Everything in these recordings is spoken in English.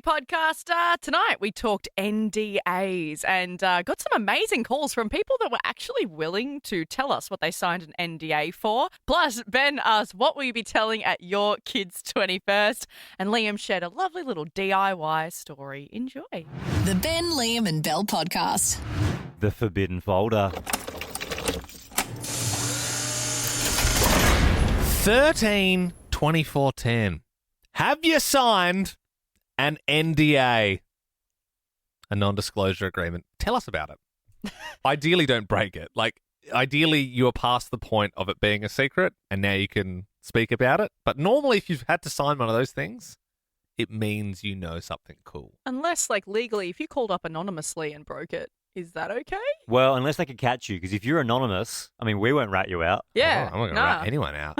podcast. Tonight we talked NDAs and got some amazing calls from people that were actually willing to tell us what they signed an NDA for. Plus, Ben asked, what will you be telling at your kid's 21st? And Liam shared a lovely little DIY story. Enjoy. The Ben, Liam and Bell podcast. The Forbidden Folder. 13/24/10. Have you signed an NDA? A non-disclosure agreement. Tell us about it. Ideally, don't break it. Ideally, you are past the point of it being a secret and now you can speak about it. But normally, if you've had to sign one of those things, it means you know something cool. Unless, legally, if you called up anonymously and broke it, is that okay? Well, unless they could catch you, because if you're anonymous, we won't rat you out. Yeah. I'm not going to rat anyone out.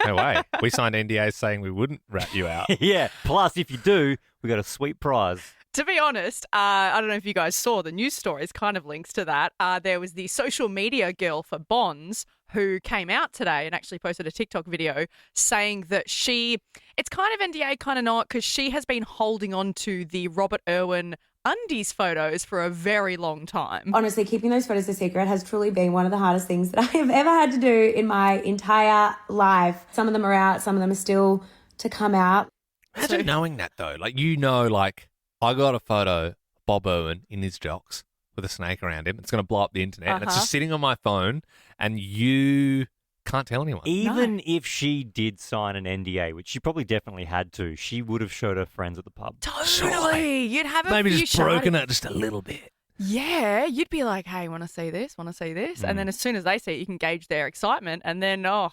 No way. We signed NDAs saying we wouldn't rat you out. Yeah. Plus, if you do, we got a sweet prize. To be honest, I don't know if you guys saw the news stories, kind of links to that. There was the social media girl for Bonds who came out today and actually posted a TikTok video saying that it's kind of NDA, kind of not, because she has been holding on to the Robert Irwin undies photos for a very long time. Honestly, keeping those photos a secret has truly been one of the hardest things that I have ever had to do in my entire life. Some of them are out, some of them are still to come out. Imagine knowing that, though. I got a photo of Bob Irwin in his jocks with a snake around him. It's going to blow up the internet. And it's just sitting on my phone and you can't tell anyone. Even if she did sign an NDA, which she probably definitely had to, she would have showed her friends at the pub. Totally. You'd have a Maybe few just broken it just a little bit. Yeah, you'd be like, hey, want to see this? Want to see this? And then as soon as they see it, you can gauge their excitement. And then, oh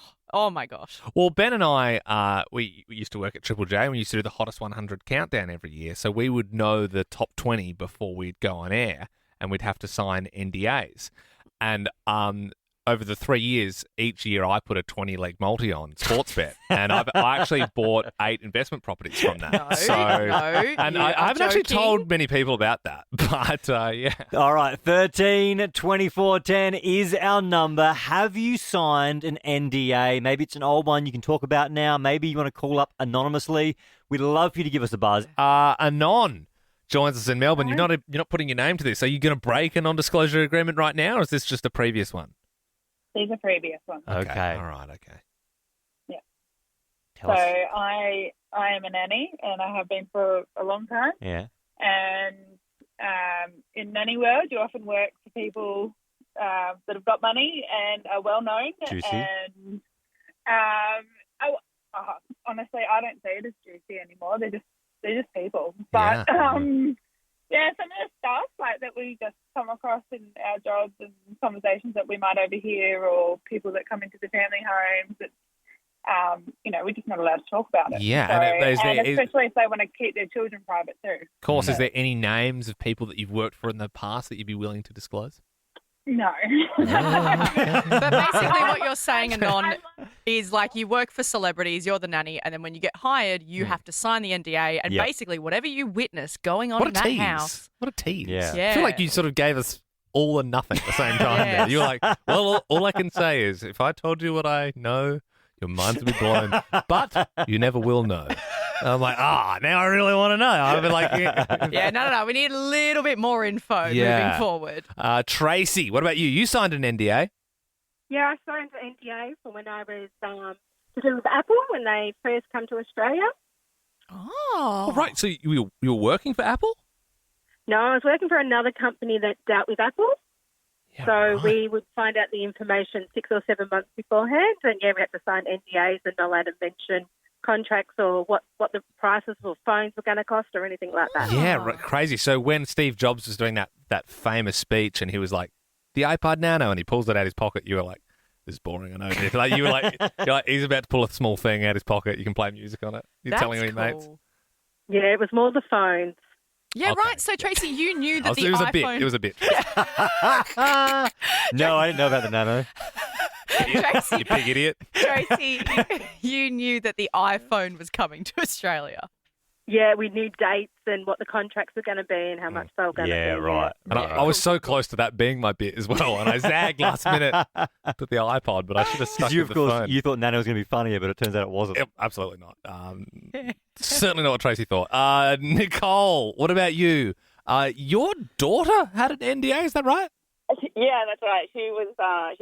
my gosh. Well, Ben and I, we used to work at Triple J and we used to do the Hottest 100 countdown every year. So we would know the top 20 before we'd go on air and we'd have to sign NDAs. And over the 3 years, each year I put a 20-leg multi on Sportsbet. And I actually bought 8 investment properties from that. And I haven't actually told many people about that. But, yeah. All right, 13/24/10 is our number. Have you signed an NDA? Maybe it's an old one you can talk about now. Maybe you want to call up anonymously. We'd love for you to give us a buzz. Anon joins us in Melbourne. You're not putting your name to this. Are you going to break a non-disclosure agreement right now, or is this just a previous one? These are previous ones. Okay. All right. Okay. Yeah. Tell us. I am a nanny, and I have been for a long time. Yeah. And in nanny world, you often work for people that have got money and are well known. Juicy. And honestly, I don't see it as juicy anymore. They're just people. But some of the stuff that we just come across in our jobs and conversations that we might overhear, or people that come into the family homes, it's, we're just not allowed to talk about it. Yeah, so, especially if they want to keep their children private too. Of course, is there any names of people that you've worked for in the past that you'd be willing to disclose? No. But basically what you're saying, Anon, is you work for celebrities, you're the nanny, and then when you get hired, you have to sign the NDA, and basically whatever you witness going on in that house. What a tease. Yeah. I feel like you sort of gave us all and nothing at the same time. There. You were like, well, all I can say is if I told you what I know, your minds would be blown, but you never will know. And I'm like, now I really want to know. I've been like, no. We need a little bit more info moving forward. Tracy, what about you? You signed an NDA. Yeah, I signed an NDA for when I was to do with Apple when they first come to Australia. Oh, right. So you were working for Apple? No, I was working for another company that dealt with Apple. Yeah, so we would find out the information 6 or 7 months beforehand, and we had to sign NDAs and not allowed to mention contracts or what the prices for phones were going to cost or anything like that. Yeah, crazy. So when Steve Jobs was doing that famous speech and he was like, the iPod Nano, and he pulls it out of his pocket, you were like, this is boring, I know. You were like, he's about to pull a small thing out of his pocket. You can play music on it. You're telling me, mates. Yeah, it was more the phones. Yeah, okay. Right. So, Tracy, you knew that the iPhone... It was a bit. No, I didn't know about the Nano. Tracy, you big idiot. Tracy, you knew that the iPhone was coming to Australia. Yeah, we knew dates and what the contracts were going to be and how much they were going to be. Yeah, right. And I was so close to that being my bit as well, and I zagged last minute to the iPod, but I should have stuck You, with of the course, phone. you thought Nano was going to be funnier, but it turns out it wasn't. Yep, absolutely not. Certainly not what Tracy thought. Nicole, what about you? Your daughter had an NDA, is that right? Yeah, that's right. She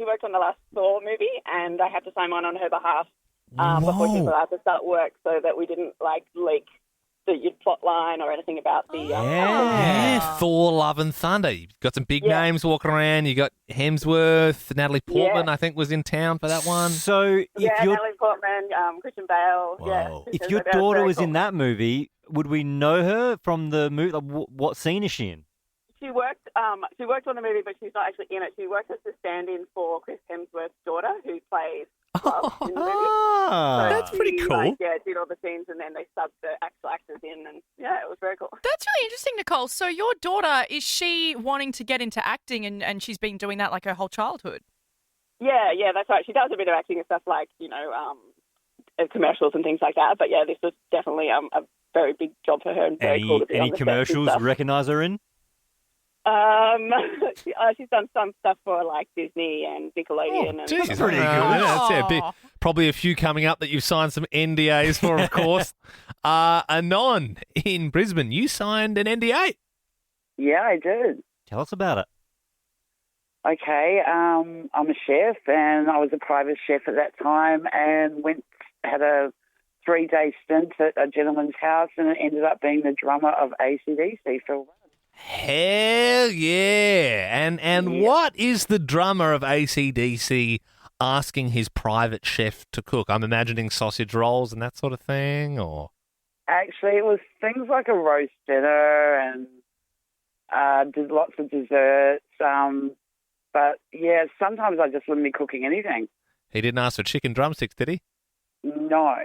worked on the last Thor movie, and I had to sign one on her behalf before she was allowed to start work, so that we didn't leak the plot line or anything about the. Yeah, Thor: Love and Thunder. You've got some big names walking around. You got Hemsworth, Natalie Portman. I think was in town for that one. So Natalie Portman, Christian Bale. Whoa. Yeah. if your daughter was in that movie, would we know her from the movie? Like, what scene is she in? She worked on the movie, but she's not actually in it. She worked as the stand-in for Chris Hemsworth's daughter, who plays Love in the movie. So That's pretty cool. Did all the scenes, and then they subbed the actual actors in, and it was very cool. That's really interesting, Nicole. So your daughter, is she wanting to get into acting and she's been doing that like her whole childhood? Yeah, that's right. She does a bit of acting and stuff like, commercials and things like that. But yeah, this was definitely a very big job for her and very cool to be on Any the set and commercials stuff. recognize her in? She's done some stuff for like Disney and Nickelodeon. Geez, and pretty good. Aw. Probably a few coming up that you've signed some NDAs for, of course. Anon in Brisbane, you signed an NDA. Yeah, I did. Tell us about it. Okay, I'm a chef, and I was a private chef at that time, and had a 3-day stint at a gentleman's house, and it ended up being the drummer of AC/DC for a while. Hell yeah. And what is the drummer of AC/DC asking his private chef to cook? I'm imagining sausage rolls and that sort of thing, or? Actually, it was things like a roast dinner and did lots of desserts. But yeah, sometimes I just wouldn't be cooking anything. He didn't ask for chicken drumsticks, did he? No.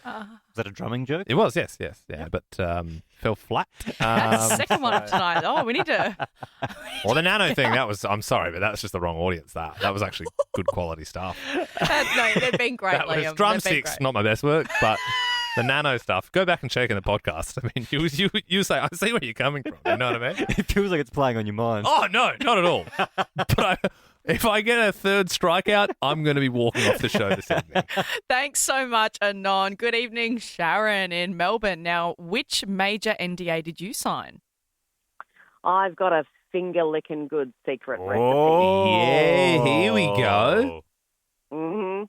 Was that a drumming joke? It was, yes. Yeah, but fell flat. That's the second one of tonight. Oh, we need to... Or the Nano thing, I'm sorry, but that's just the wrong audience, that was actually good quality stuff. No, they've been great, That was Liam. drumsticks, not my best work, but the Nano stuff, go back and check in the podcast. I mean, you say, I see where you're coming from, you know what I mean? It feels like it's playing on your mind. Oh, no, not at all. But if I get a third strikeout, I'm going to be walking off the show this evening. Thanks so much, Anon. Good evening, Sharon in Melbourne. Now, which major NDA did you sign? I've got a finger-licking good secret recipe. Yeah, here we go. hmm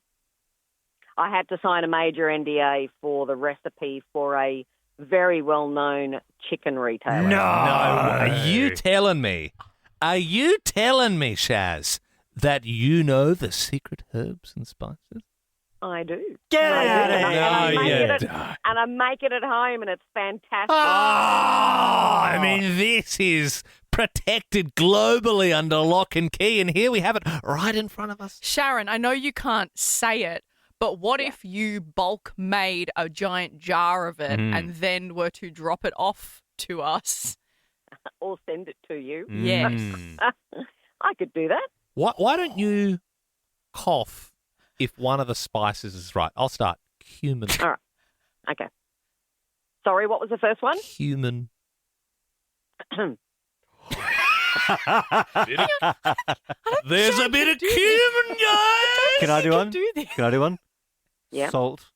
I had to sign a major NDA for the recipe for a very well-known chicken retailer. No. Are you telling me? Are you telling me, Shaz, that you know the secret herbs and spices? I do. Get I out do. of And here. I make you it at- don't. and I make it at home, and it's fantastic. I mean, this is protected globally under lock and key, and here we have it right in front of us. Sharon, I know you can't say it, but what if you bulk made a giant jar of it and then were to drop it off to us? Or send it to you. Yes. I could do that. Why don't you cough if one of the spices is right? I'll start. Cumin. All right. Okay. Sorry, what was the first one? Cumin. There's a bit of cumin, guys. Can I do one? Do this. Can I do one? Yeah. Salt.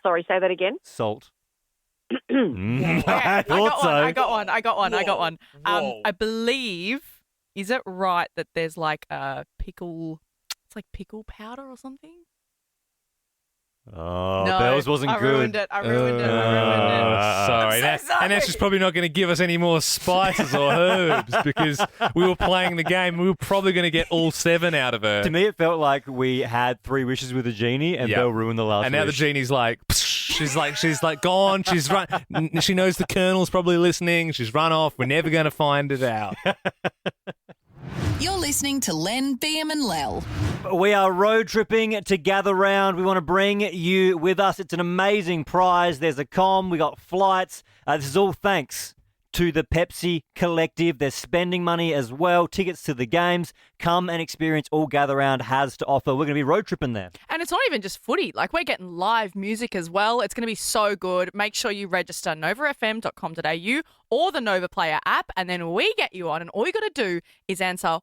Sorry, say that again. Salt. Okay, I thought so. I got one. Whoa. I believe, is it right that there's like a pickle, it's like pickle powder or something? Oh, No, Bells wasn't I good. ruined it. I ruined it. Sorry. I'm so sorry. And Ash is probably not going to give us any more spices or herbs because we were playing the game. We were probably going to get all 7 out of her. To me, it felt like we had 3 wishes with a genie, and Yep. Belle ruined the last And now the wish. genie's like, she's like gone. She's run. She knows the Colonel's probably listening. She's run off. We're never going to find it out. You're listening to Len, Beam and Lel. We are road tripping to Gather Round. We want to bring you with us. It's an amazing prize. There's a comm. We got flights. This is all thanks to the Pepsi Collective. They're spending money as well. Tickets to the games. Come and experience all Gather Round has to offer. We're going to be road tripping there. And it's not even just footy. Like, we're getting live music as well. It's going to be so good. Make sure you register novafm.com.au or the Nova Player app, and then we get you on, and all you got to do is answer one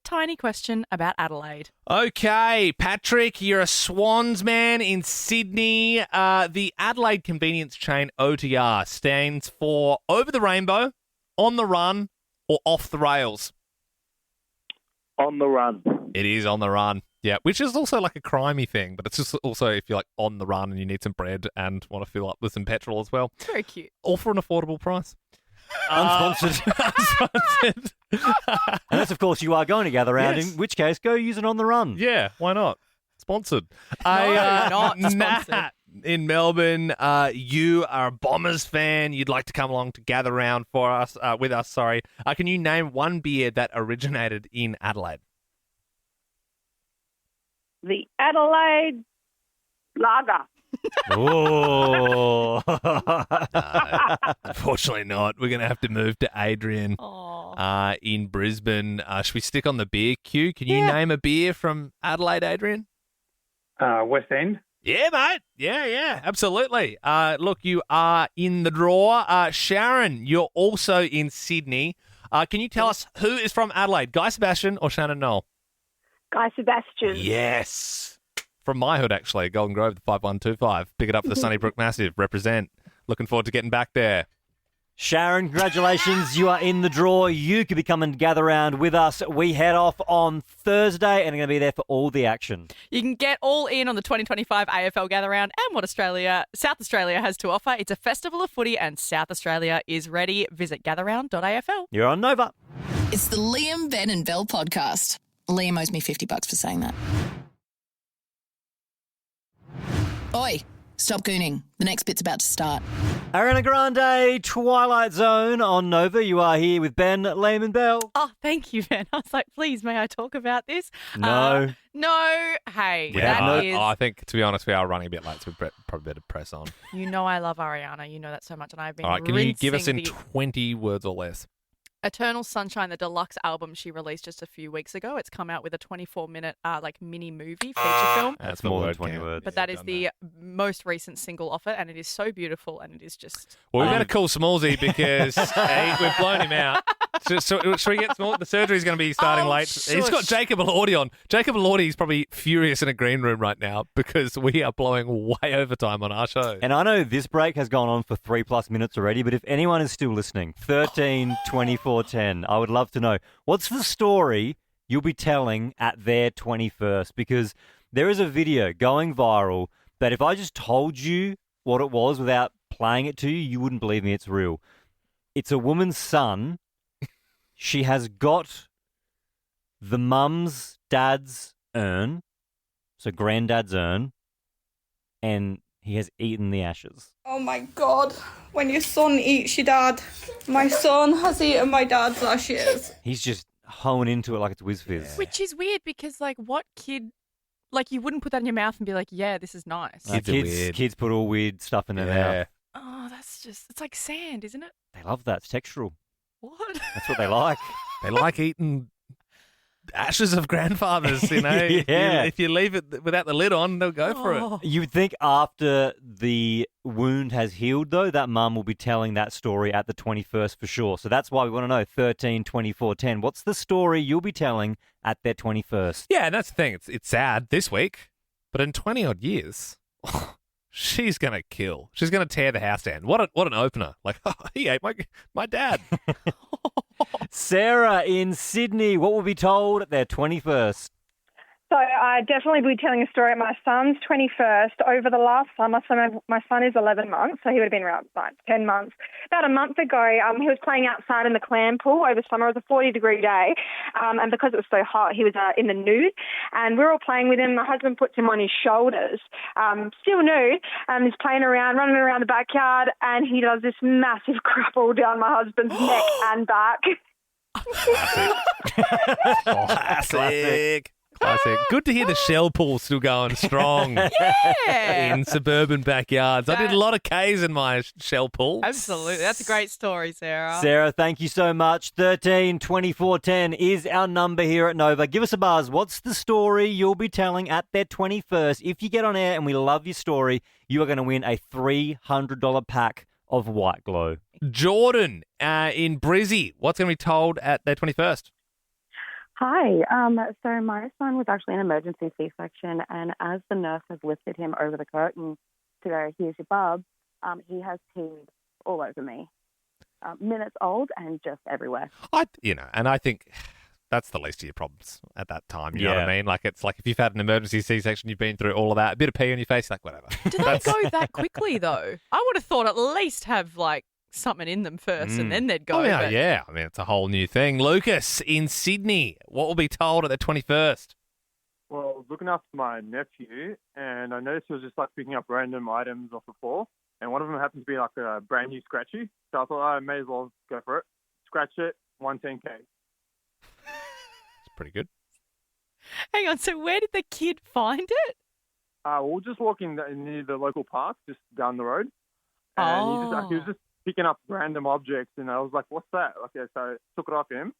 tiny question about Adelaide. Okay, Patrick, you're a Swans man in Sydney. The Adelaide convenience chain OTR stands for Over the Rainbow, On the Run, or Off the Rails. On the run. It is On the Run. Yeah, which is also like a crimey thing, but it's just also if you're like on the run and you need some bread and want to fill up with some petrol as well. Very cute. All for an affordable price. Unsponsored. Unsponsored. Unless, of course, you are going to Gather Round, Yes. in which case, go use it on the run. Yeah, why not? Sponsored. not sponsored. Nat in Melbourne, you are a Bombers fan. You'd like to come along to Gather Round for us, with us. Sorry. Can you name one beer that originated in Adelaide? The Adelaide Lager. Oh. Unfortunately not. We're going to have to move to Adrian in Brisbane. Should we stick on the beer queue? Can you name a beer from Adelaide, Adrian? West End. Yeah, mate. Yeah, absolutely. Look, you are in the draw. Sharon, you're also in Sydney. Can you tell us who is from Adelaide, Guy Sebastian or Shannon Knoll? Guy Sebastian. Yes. From my hood, actually, Golden Grove, the 5125. Pick it up for the Sunnybrook Massive. Represent. Looking forward to getting back there. Sharon, congratulations. You are in the draw. You could be coming to Gather Round with us. We head off on Thursday and are going to be there for all the action. You can get all in on the 2025 AFL Gather Round and what South Australia has to offer. It's a festival of footy and South Australia is ready. Visit gatherround.afl. You're on Nova. It's the Liam, Ben and Bell podcast. Liam owes me $50 for saying that. Oi, stop gooning. The next bit's about to start. Ariana Grande, Twilight Zone on Nova. You are here with Ben, Liam and Bell. Oh, thank you, Ben. I was like, please, may I talk about this? No. No. Hey, I think, to be honest, we are running a bit late, so we probably better press on. You know I love Ariana. You know that so much, and I've been All right, can you give us in rinsing 20 words or less? Eternal Sunshine, the deluxe album she released just a few weeks ago. It's come out with a 24-minute mini movie feature film. That's more than 20 words. But that is the most recent single off it, and it is so beautiful, and it is just... Well, we better call Smallsy because we've blown him out. So should we get Small? The surgery's going to be starting late. Shush. He's got Jacob Elordi on. Jacob Elordi is probably furious in a green room right now because we are blowing way overtime on our show. And I know this break has gone on for 3+ minutes already, but if anyone is still listening, 13 24 10, I would love to know, what's the story you'll be telling at their 21st? Because there is a video going viral that if I just told you what it was without playing it to you, you wouldn't believe me. It's real. It's a woman's son. She has got the mum's dad's urn, so granddad's urn, and he has eaten the ashes. Oh my God, when your son eats your dad, my son has eaten my dad's ashes. He's just hoeing into it like it's whiz fizz. Which is weird because, like, what kid... Like, you wouldn't put that in your mouth and be like, yeah, this is nice. Kids put all weird stuff in their mouth. Oh, that's just... It's like sand, isn't it? They love that. It's textural. What? That's what they like. They like eating ashes of grandfathers, you know. Yeah. If you leave it without the lid on, they'll go for it. You would think after the wound has healed, though, that mum will be telling that story at the 21st for sure. So that's why we want to know, 13 24 10. What's the story you'll be telling at their 21st? Yeah, and that's the thing. It's sad this week, but in 20-odd years... she's going to kill. She's going to tear the house down. What an opener. Like, oh, he ate my dad. Sarah in Sydney, what will be told at their 21st? So I definitely will be telling a story at my son's 21st. Over the last summer, so my son is 11 months, so he would have been around 10 months. About a month ago, he was playing outside in the clam pool over summer. It was a 40-degree day, and because it was so hot, he was in the nude. And we were all playing with him. My husband puts him on his shoulders, still nude, and he's playing around, running around the backyard, and he does this massive crapple down my husband's neck and back. Classic. Classic. Good to hear the shell pool still going strong Yeah. in suburban backyards. I did a lot of Ks in my shell pool. Absolutely. That's a great story, Sarah. Sarah, thank you so much. 13 24 10 is our number here at Nova. Give us a buzz. What's the story you'll be telling at their 21st? If you get on air and we love your story, you are going to win a $300 pack of White Glow. Jordan in Brizzy, what's going to be told at their 21st? Hi. So my son was actually an emergency C-section, and as the nurse has lifted him over the curtain to go, here's your bub, he has peed all over me. Minutes old and just everywhere. And I think that's the least of your problems at that time. You know what I mean? Like, it's like if you've had an emergency C-section, you've been through all of that, a bit of pee on your face, like whatever. Do they go that quickly, though? I would have thought at least have, like, something in them first and then they'd go. Oh, yeah, but... yeah. I mean, it's a whole new thing. Lucas in Sydney, what will be told at the 21st? Well, I was looking after my nephew, and I noticed he was just like picking up random items off the floor, and one of them happened to be like a brand new scratchy. So I thought I may as well go for it. Scratch it, 110K. It's pretty good. Hang on, so where did the kid find it? We're just walking near the local park, just down the road, and he was just picking up random objects, and I was like, "What's that?" Okay, so I took it off him,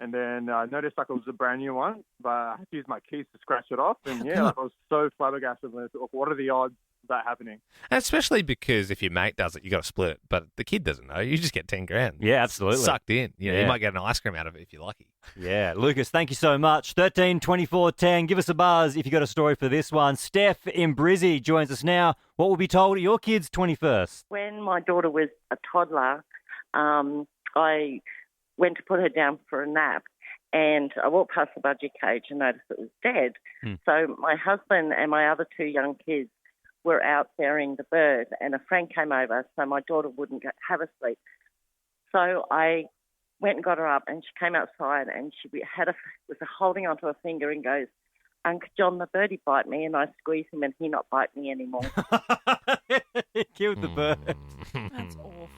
and then I noticed like it was a brand new one, but I had to use my keys to scratch it off, and I was so flabbergasted. What are the odds of that happening? And especially because if your mate does it, you got to split it, but the kid doesn't know. You just get 10 grand. Yeah, absolutely. Sucked in. You Yeah. might get an ice cream out of it if you're lucky. Yeah, Lucas, thank you so much. 13 24 10. Give us a buzz if you got a story for this one. Steph in Brizzy joins us now. What will be told at your kid's 21st? When my daughter was a toddler, I went to put her down for a nap, and I walked past the budgie cage and noticed it was dead. So my husband and my other two young kids were out ferrying the bird, and a friend came over so my daughter wouldn't have a sleep. So I went and got her up, and she came outside, and she was holding onto her finger and goes, "Uncle John, the birdie bite me," and I squeezed him, and he not bite me anymore. He killed the bird. That's awful.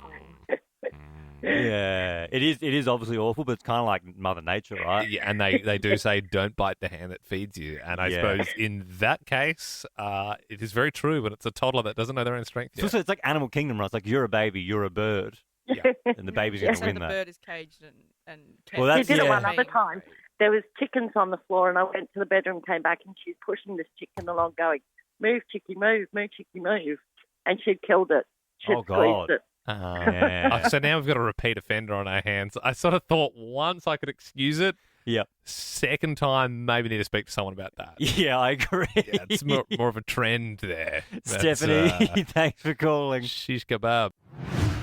Yeah, it is obviously awful, but it's kind of like Mother Nature, right? Yeah, and they do say don't bite the hand that feeds you. And I suppose in that case, it is very true, but it's a toddler that doesn't know their own strength yet. It's like Animal Kingdom, right? It's like you're a baby, you're a bird. Yeah. And the baby's going to So win the that. bird is caged and Well, She did it one other time. There was chickens on the floor, and I went to the bedroom, came back, and she's pushing this chicken along going, "Move, chickie, move, chickie, move." And she'd killed it. She'd Oh, God. squeezed it. Yeah. So now we've got a repeat offender on our hands. I sort of thought once I could excuse it. Yep. Second time, maybe need to speak to someone about that. Yeah, I agree. Yeah, it's more of a trend there. Stephanie, thanks for calling. Shish kebab.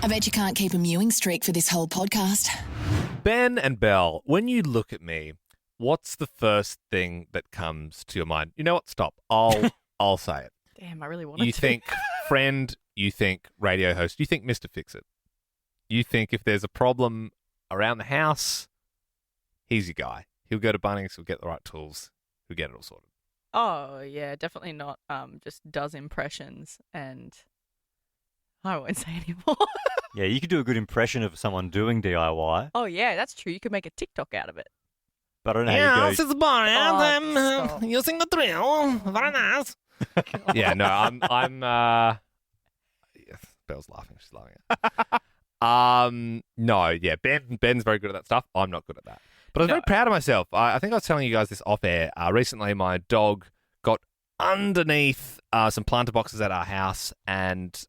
I bet you can't keep a mewing streak for this whole podcast. Ben and Belle, when you look at me, what's the first thing that comes to your mind? You know what? Stop. I'll say it. Damn, I really wanted You to. think friend, you think radio host, you think Mr. Fix-It. You think if there's a problem around the house, he's your guy. He'll go to Bunnings, he'll get the right tools, he'll get it all sorted. Oh, yeah, definitely not just does impressions and I won't say anymore. Yeah, you could do a good impression of someone doing DIY, Oh, yeah, that's true. You could make a TikTok out of it. but I don't know how you go. it's boring. Oh, using the drill. Very nice. Yeah, no, I'm yes, Belle's laughing. She's laughing. No, yeah, Ben's very good at that stuff. I'm not good at that. But I was very proud of myself. I think I was telling you guys this off air. Recently, my dog got underneath some planter boxes at our house and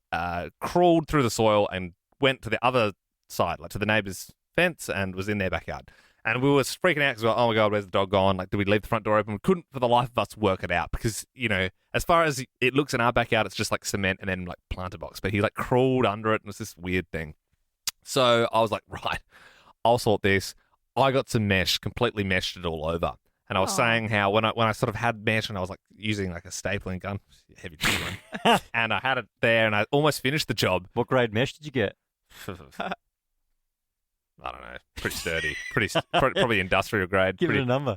crawled through the soil and went to the other side, like to the neighbour's fence, and was in their backyard. And we were freaking out because we were like, oh my God, where's the dog gone? Like, did we leave the front door open? We couldn't for the life of us work it out because, you know, as far as it looks in our backyard, it's just like cement and then like planter box. But he like crawled under it and it was this weird thing. So I was like, right, I'll sort this. I got some mesh, completely meshed it all over. And I was saying how when I sort of had mesh and I was like using like a stapling gun, heavy duty one, and I had it there and I almost finished the job. What grade mesh did you get? I don't know. Pretty sturdy. Probably industrial grade. Give it a number.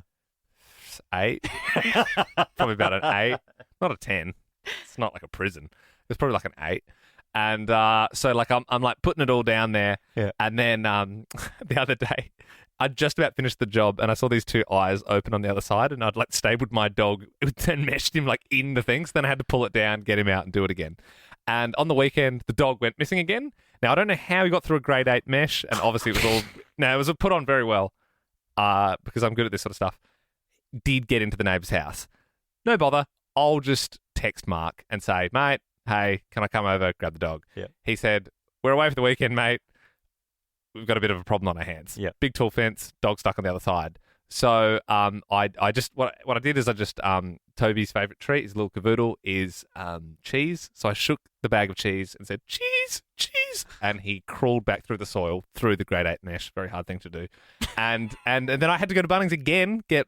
8. Probably about an 8. Not a 10. It's not like a prison. It's probably like an 8. And so like I'm like putting it all down there. Yeah. And then the other day I'd just about finished the job and I saw these two eyes open on the other side and I'd like stabled my dog and meshed him like in the things. Then I had to pull it down, get him out and do it again. And on the weekend, the dog went missing again. Now, I don't know how he got through a grade 8 mesh, and obviously it was all... No, it was put on very well because I'm good at this sort of stuff. Did get into the neighbour's house. No bother. I'll just text Mark and say, mate, hey, can I come over, grab the dog? Yeah. He said, we're away for the weekend, mate. We've got a bit of a problem on our hands. Yeah. Big tall fence, dog stuck on the other side. So I just what I did is I just Toby's favourite treat, his little cavoodle, is cheese. So I shook the bag of cheese and said, cheese, cheese. And he crawled back through the soil, through the grade 8 mesh. Very hard thing to do. And then I had to go to Bunnings again, get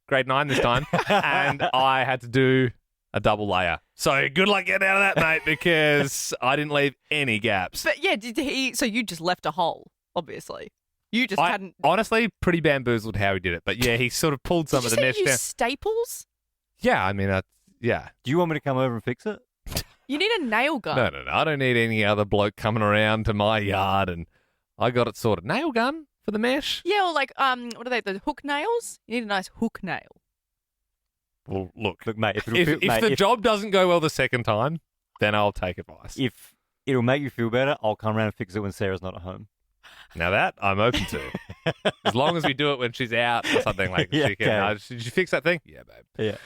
grade 9 this time. And I had to do a double layer. So good luck getting out of that, mate, because I didn't leave any gaps. But yeah, did he? So you just left a hole, obviously. You just hadn't. Honestly, pretty bamboozled how he did it. But yeah, he sort of pulled some of the mesh use down. Staples? Yeah, I mean, yeah. Do you want me to come over and fix it? You need a nail gun. No. I don't need any other bloke coming around to my yard, and I got it sorted. Nail gun for the mesh? Yeah, or like, what are they, the hook nails? You need a nice hook nail. Well, look, mate, if the job doesn't go well the second time, then I'll take advice. If it'll make you feel better, I'll come around and fix it when Sarah's not at home. Now that I'm open to, as long as we do it when she's out or something like. Yeah, she can. Did you fix that thing? Yeah, babe. Yeah.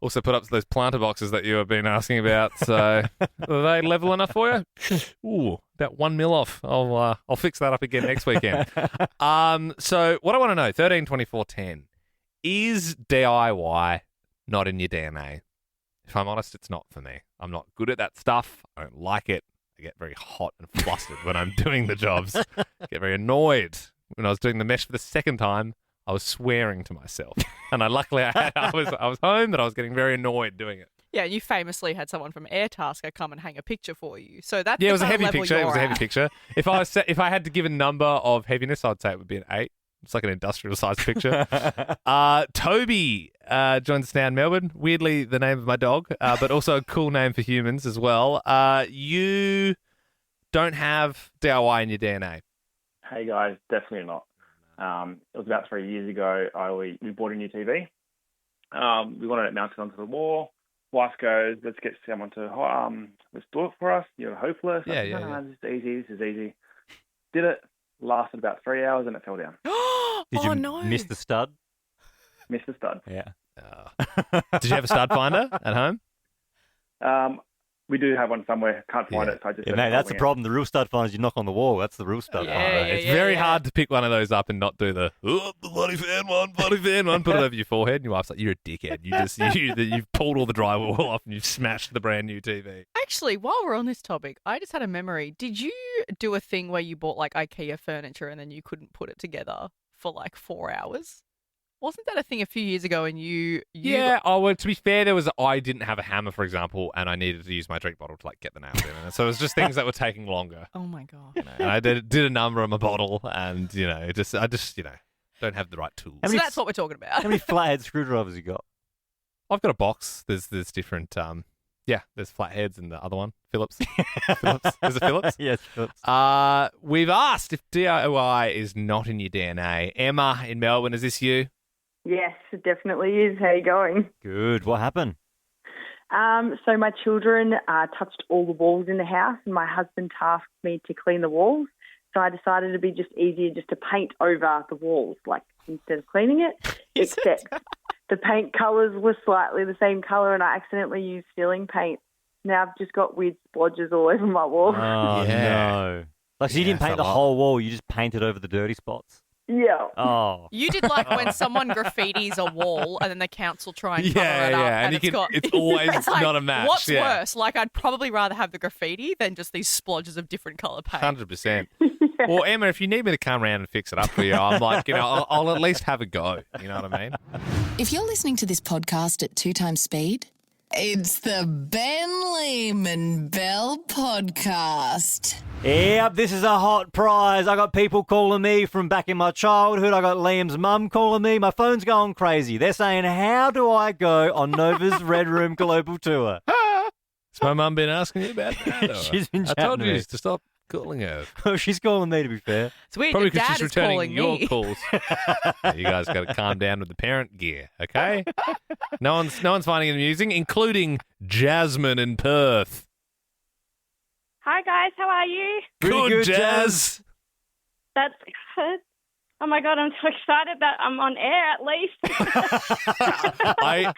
Also put up those planter boxes that you have been asking about. So are they level enough for you? Ooh, about 1 mil off. I'll fix that up again next weekend. So what I want to know, 13, 24, 10, is DIY not in your DNA? If I'm honest, it's not for me. I'm not good at that stuff. I don't like it. I get very hot and flustered when I'm doing the jobs. I get very annoyed. When I was doing the mesh for the second time, I was swearing to myself. And luckily I was home, but I was getting very annoyed doing it. Yeah, you famously had someone from Airtasker come and hang a picture for you. So that's it was a heavy picture. It was a heavy picture. If I had to give a number of heaviness, I'd say it would be an 8. It's like an industrial sized picture. Toby joins us now in Melbourne. Weirdly, the name of my dog, but also a cool name for humans as well. You don't have DIY in your DNA. Hey guys, definitely not. It was about 3 years ago. We bought a new TV. We wanted it mounted onto the wall. Wife goes, let's get someone to let's do it for us. You're hopeless. Yeah. This is easy. Did it. Lasted about 3 hours and it fell down. Did you miss the stud? Missed the stud. Yeah. Did you have a stud finder at home? We do have one somewhere. Can't find it. So I just mate, that's the problem. The real stud finder is you knock on the wall. That's the real stud finder. It's very hard to pick one of those up and not do the bloody fan one, put it over your forehead, and your wife's like, "You're a dickhead. You've pulled all the drywall off and you've smashed the brand new TV." Actually, while we're on this topic, I just had a memory. Did you do a thing where you bought like IKEA furniture and then you couldn't put it together for like 4 hours? Wasn't that a thing a few years ago? And you yeah. Well, to be fair, I didn't have a hammer, for example, and I needed to use my drink bottle to like get the nails in, and so it was just things that were taking longer. Oh my god! And I did a number on my bottle, and I just don't have the right tools. So that's what we're talking about. How many flathead screwdrivers you got? I've got a box. There's different. There's flatheads and the other one, Phillips. Is it Phillips? Yes, Phillips. We've asked if DIY is not in your DNA. Emma in Melbourne, is this you? Yes, it definitely is. How you going? Good. What happened? So my children touched all the walls in the house, and my husband tasked me to clean the walls. So I decided it'd be just easier just to paint over the walls, like instead of cleaning it. Except the paint colours were slightly the same colour, and I accidentally used ceiling paint. Now I've just got weird splodges all over my wall. Oh no! Like so you didn't paint the whole wall; you just painted over the dirty spots. Yeah. Oh. You did like when someone graffitis a wall and then the council try and cover it up. And it's always it's like, not a match. What's worse? Like, I'd probably rather have the graffiti than just these splodges of different colour paint. 100%. Well, Emma, if you need me to come around and fix it up for you, I'm like, I'll at least have a go. You know what I mean? If you're listening to this podcast at 2 times speed, it's the Ben Lehman Bell Podcast. Yep, this is a hot prize. I got people calling me from back in my childhood. I got Liam's mum calling me. My phone's going crazy. They're saying, how do I go on Nova's Red Room Global Tour? Has my mum been asking you about that? She's been I told chatting to you me. to stop calling her? Oh, she's calling me, to be fair. It's weird. Probably Your because dad she's is calling returning your me. calls. You guys got to calm down with the parent gear, okay? No one's finding it amusing, including Jasmine in Perth. Hi guys, how are you? Pretty good, Jazz. That's good. Oh my god, I'm so excited that I'm on air at least.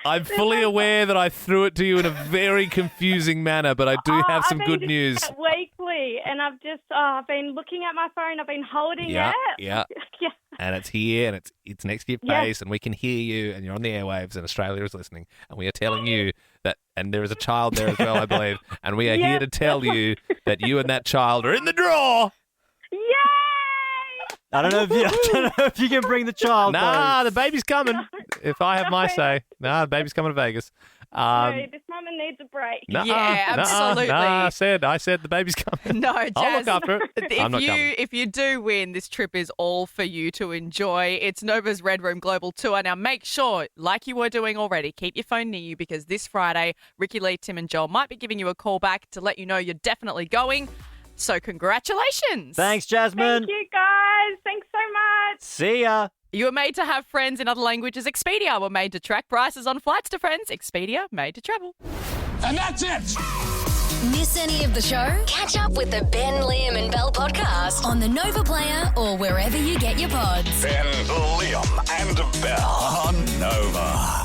I'm fully aware that I threw it to you in a very confusing manner, but I do have some good news. Weekly, and I've been looking at my phone. I've been holding Yeah, it. yeah. Yeah. And it's here, and it's next to your Yeah. face, and we can hear you, and you're on the airwaves, and Australia is listening, and we are telling you that, and there is a child there as well, I believe, and we are Yeah. here to tell you that you and that child are in the draw. Yay! I don't know if you can bring the child. Nah, though. the baby's coming. If I have my say. Nah, the baby's coming to Vegas. No, this mama needs a break. Yeah, absolutely. Nah, I said the baby's coming. No, I'll Jazz. look after it. I'm not coming. If you do win, this trip is all for you to enjoy. It's Nova's Red Room Global Tour. Now, make sure, like you were doing already, keep your phone near you because this Friday, Ricky Lee, Tim and Joel might be giving you a call back to let you know you're definitely going. So congratulations. Thanks, Jasmine. Thank you guys. Thanks so much. See ya. You were made to have friends in other languages. Expedia were made to track prices on flights to friends. Expedia made to travel. And that's it. Miss any of the show? Catch up with the Ben, Liam and Bell podcast on the Nova Player or wherever you get your pods. Ben, Liam and Bell on Nova.